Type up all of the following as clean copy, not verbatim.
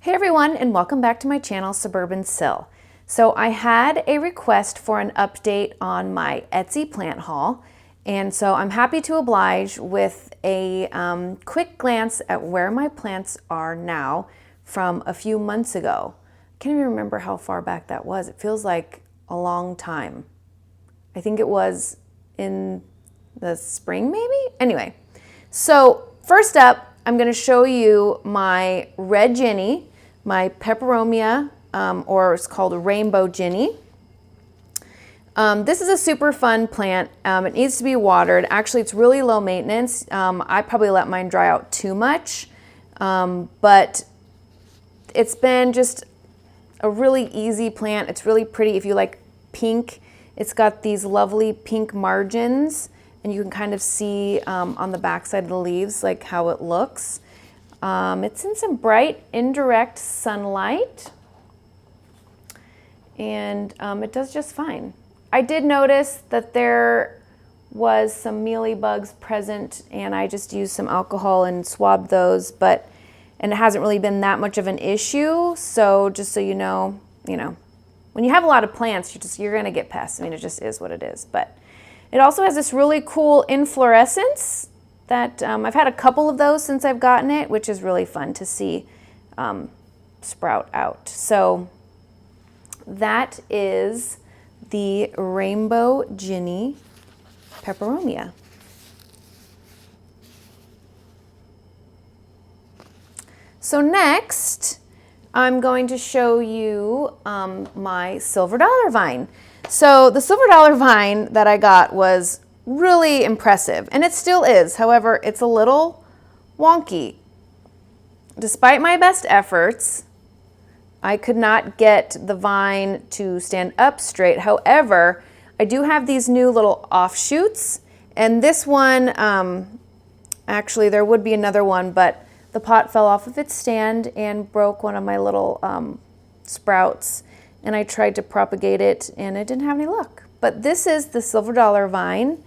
Hey everyone, and welcome back to my channel, Suburban Sil. So I had a request for an update on my Etsy plant haul, and so I'm happy to oblige with a quick glance at where my plants are now from a few months ago. I can't even remember how far back that was. It feels like a long time. I think it was in the spring maybe? Anyway, so first up, I'm going to show you my Red Ginny, my Peperomia, or it's called a Rainbow Ginny. This is a super fun plant. It needs to be watered. Actually, it's really low maintenance. I probably let mine dry out too much, but it's been just a really easy plant. It's really pretty. If you like pink, it's got these lovely pink margins, and you can kind of see on the backside of the leaves like how it looks. It's in some bright indirect sunlight, and it does just fine. I did notice that there was some mealy bugs present, and I just used some alcohol and swabbed those, and it hasn't really been that much of an issue. So just so you know, when you have a lot of plants, you're gonna get pests. I mean, it just is what it is. But it also has this really cool inflorescence that I've had a couple of those since I've gotten it, which is really fun to see sprout out. So that is the Rainbow Ginny Peperomia. So next, I'm going to show you my Silver Dollar vine. So the Silver Dollar vine that I got was really impressive, and it still is. However, it's a little wonky. Despite my best efforts, I could not get the vine to stand up straight. However, I do have these new little offshoots, and this one, actually there would be another one, but the pot fell off of its stand and broke one of my little sprouts, and I tried to propagate it and it didn't have any luck. But this is the Silver Dollar vine.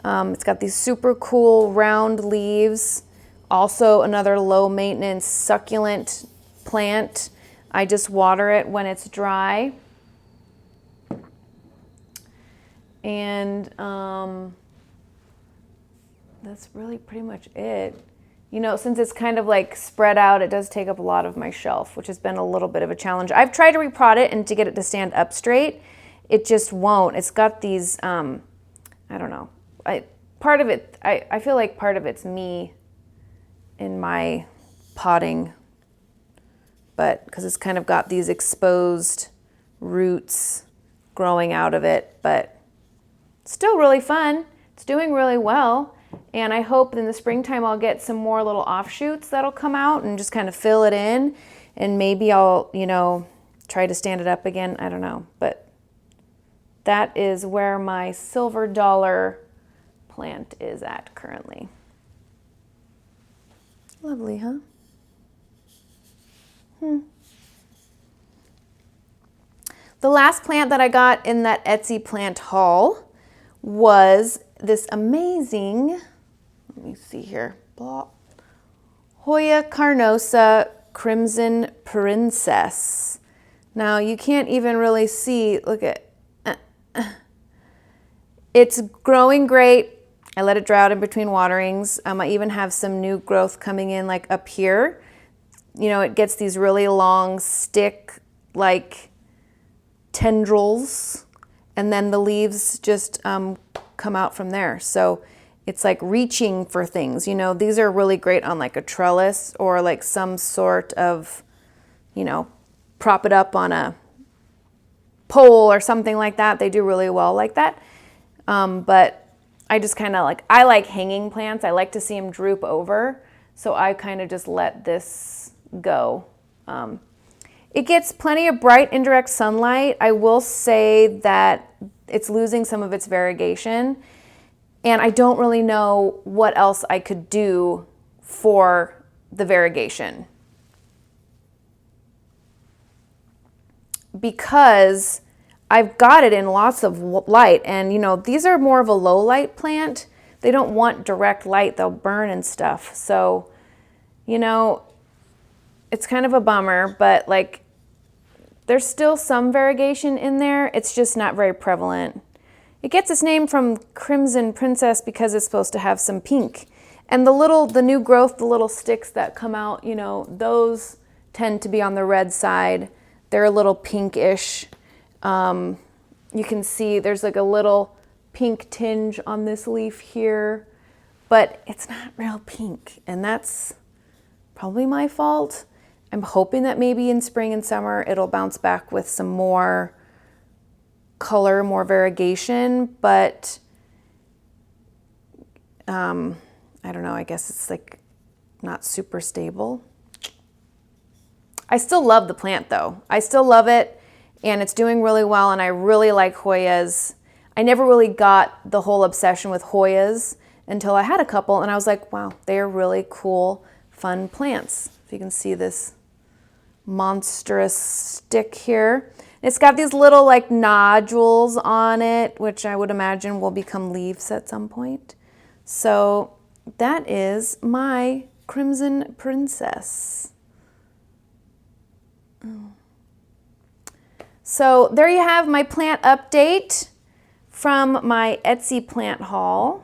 It's got these super cool round leaves. Also another low maintenance succulent plant. I just water it when it's dry. And that's really pretty much it. You know, since it's kind of like spread out, it does take up a lot of my shelf, which has been a little bit of a challenge. I've tried to reprod it and to get it to stand up straight. It just won't. It's got these, I don't know. I feel like part of it's me in my potting, but because it's kind of got these exposed roots growing out of it, but still really fun. It's doing really well, and I hope in the springtime I'll get some more little offshoots that'll come out and just kind of fill it in, and maybe I'll, try to stand it up again. I don't know, but that is where my Silver Dollar plant is at currently. Lovely, huh? The last plant that I got in that Etsy plant haul was this amazing, let me see here, Hoya carnosa Krimson Princess. Now you can't even really see, look at, it's growing great. I let it dry out in between waterings. I even have some new growth coming in like up here. It gets these really long stick-like tendrils, and then the leaves just come out from there. So it's like reaching for things. These are really great on like a trellis or like some sort of, prop it up on a pole or something like that. They do really well like that. But I just kind of I like hanging plants. I like to see them droop over. So I kind of just let this go. It gets plenty of bright indirect sunlight. I will say that it's losing some of its variegation, and I don't really know what else I could do for the variegation, because I've got it in lots of light, and these are more of a low light plant. They don't want direct light, they'll burn and stuff. So, it's kind of a bummer, but like there's still some variegation in there. It's just not very prevalent. It gets its name from Krimson Princess because it's supposed to have some pink. And the new growth, the little sticks that come out, you know, those tend to be on the red side. They're a little pinkish. You can see there's like a little pink tinge on this leaf here, but it's not real pink, and that's probably my fault. I'm hoping that maybe in spring and summer it'll bounce back with some more color, more variegation, but I don't know, I guess it's like not super stable. I still love the plant though. I still love it, and it's doing really well, and I really like Hoyas. I never really got the whole obsession with Hoyas until I had a couple, and I was like, wow, they are really cool, fun plants. If you can see this monstrous stick here. It's got these little like nodules on it, which I would imagine will become leaves at some point. So that is my Krimson Princess. So there you have my plant update from my Etsy plant haul.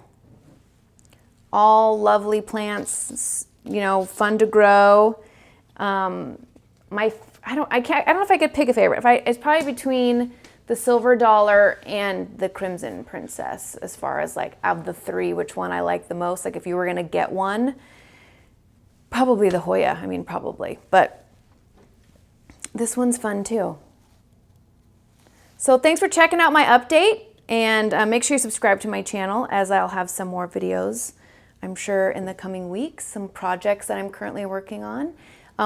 All lovely plants, you know, fun to grow. I don't know if I could pick a favorite. It's probably between the Silver Dollar and the Krimson Princess as far as like of the three, which one I like the most. Like if you were gonna get one, probably the Hoya. I mean, probably, but this one's fun too. So thanks for checking out my update, and make sure you subscribe to my channel as I'll have some more videos, I'm sure, in the coming weeks, some projects that I'm currently working on.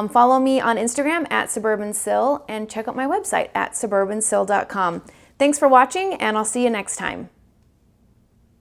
Follow me on Instagram at SuburbanSil, and check out my website at suburbansil.com. Thanks for watching, and I'll see you next time.